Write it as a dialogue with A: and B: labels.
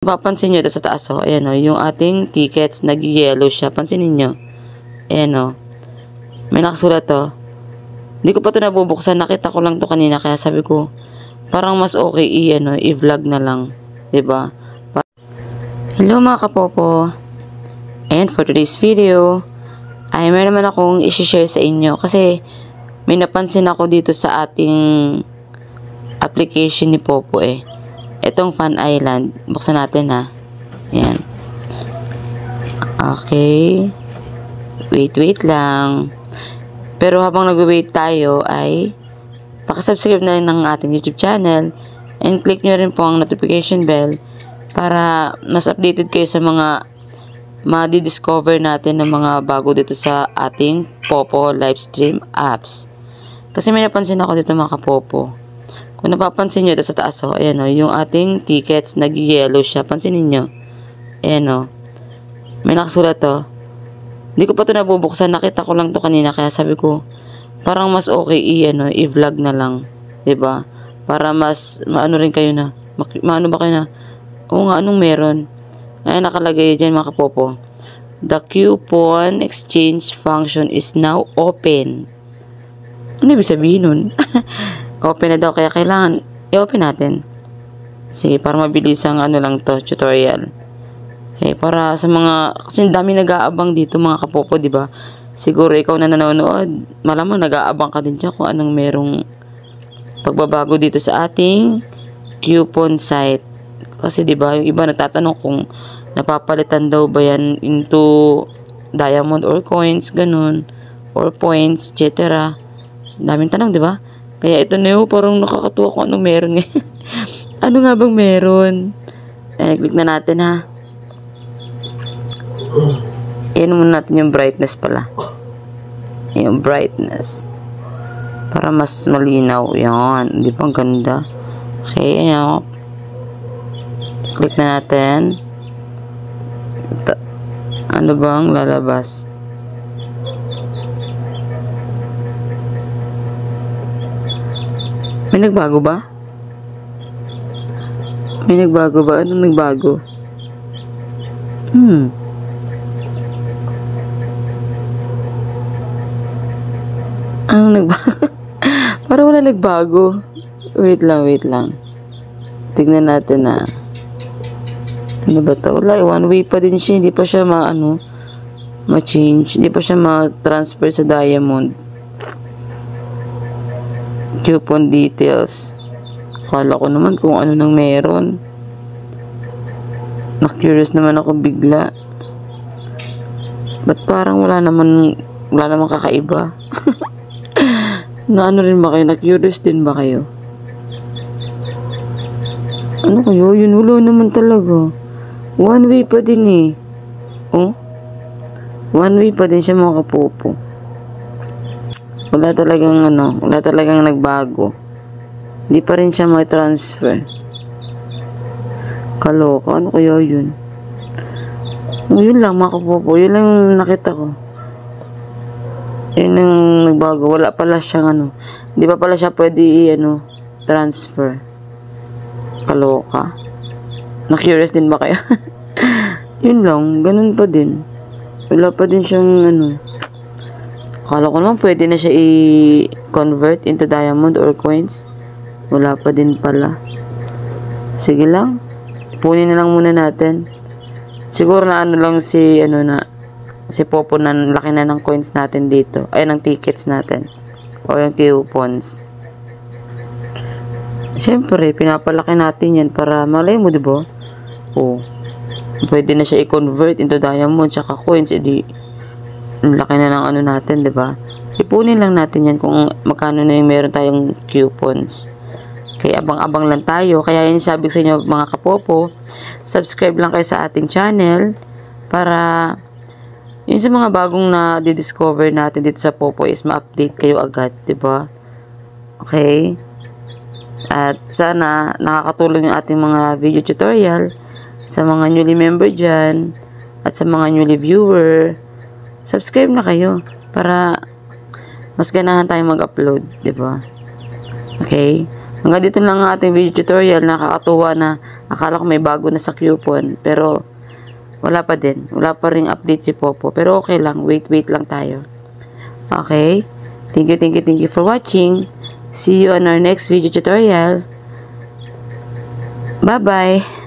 A: Mapapansin nyo ito sa taas, oh. Ayan, oh, yung ating tickets, nag-yellow siya. Pansinin nyo. Ayan, oh. May nakasulat, oh. Hindi ko pa ito nabubuksan. Nakita ko lang to kanina. Kaya sabi ko, parang mas okay i-vlog na lang. Diba? Hello mga kapopo. And for today's video, ay meron naman akong i-share sa inyo. Kasi may napansin ako dito sa ating application ni Popo eh. Itong Fun Island. Buksan natin ha. Ayan. Okay. Wait lang. Pero habang nag-wait tayo ay pakisubscribe na rin ng ating YouTube channel and click nyo rin po ang notification bell para mas updated kayo sa mga madi-discover natin ng mga bago dito sa ating Popo Livestream apps. Kasi may napansin ako dito mga kapopo. Kung napapansin nyo ito sa taas, oh, ayan, oh, yung ating tickets, nag-yellow siya. Pansinin nyo. Ayan, oh. May nakasulat, oh. Hindi ko pa ito nabubuksan. Nakita ko lang to kanina. Kaya sabi ko, parang mas okay i-vlog na lang. Diba? Para mas, maano rin kayo na. Maano ba kayo na? Oo nga, anong meron? Ayan, nakalagay dyan mga kapopo. The coupon exchange function is now open. Ano ibig sabihin nun? Open na daw, kaya kailangan i-open natin. Sige, para mabilis ang ano lang to, tutorial. Okay, para sa mga, kasi dami nag-aabang dito mga kapopo, di ba? Siguro ikaw na nanonood, malamang nag-aabang ka din dyan kung anong merong pagbabago dito sa ating coupon site. Kasi di ba, yung iba nagtatanong kung napapalitan daw ba yan into diamond or coins, ganun, or points, etc. Daming tanong, di ba? Kaya ito na yun, parang nakakatuwa kung anong meron ngayon. Ano nga bang meron? Click na natin ha. Ayan muna natin yung brightness pala. Yung brightness. Para mas malinaw. Yan. Di ba ang ganda? Okay, ayan. Click na natin. Ano bang lalabas? May nagbago ba? May nagbago ba? Anong nagbago? Anong nagbago? Parang wala nagbago. Wait lang. Tignan natin na. Ano ba ito? Wala, one way pa din siya. Hindi pa siya ma-change. Hindi pa siya ma-transfer sa diamond. Coupon details. Akala ko naman kung ano nang meron. Na-curious naman ako bigla. Ba't parang wala naman kakaiba? Na ano rin ba kayo? Na-curious din ba kayo? Ano kayo? Yun, wala naman talaga. One way pa din eh. Oh? One way pa din siya mga kapopo. Wala talagang nagbago. Hindi pa rin siya ma-transfer. Kaloka, ano kaya yun? Yun lang mga kapopo, yun lang nakita ko. Yun ang nagbago, wala pala siyang hindi pa pala siya pwede transfer. Kaloka. Na-curious din ba kayo? Yun lang, ganun pa din. Wala pa din siyang akala ko naman pwede na siya i-convert into diamond or coins. Wala pa din pala. Sige lang. Punin na lang muna natin. Siguro na lang si Popo na laki na ng coins natin dito. Ay, ng tickets natin. O yung coupons. Siyempre, pinapalaki natin yan para malay mo, diba? O, pwede na siya i-convert into diamond tsaka coins. Edi, ang laki na ng natin, diba? Ipunin lang natin yan kung magkano na yung meron tayong coupons. Kaya abang-abang lang tayo. Kaya yun sabi ko sa inyo mga kapopo, subscribe lang kayo sa ating channel para yun sa mga bagong na di-discover natin dito sa Popo is ma-update kayo agad, diba? Okay? At sana nakakatulong yung ating mga video tutorial sa mga newly member dyan at sa mga newly viewer. Subscribe na kayo para mas ganahan tayong mag-upload, diba? Okay? Hanggang dito lang ang ating video tutorial. Nakakatuwa na akala ko may bago na sa coupon. Pero wala pa din. Wala pa ring update si Popo. Pero okay lang. Wait lang tayo. Okay? Thank you for watching. See you on our next video tutorial. Bye-bye.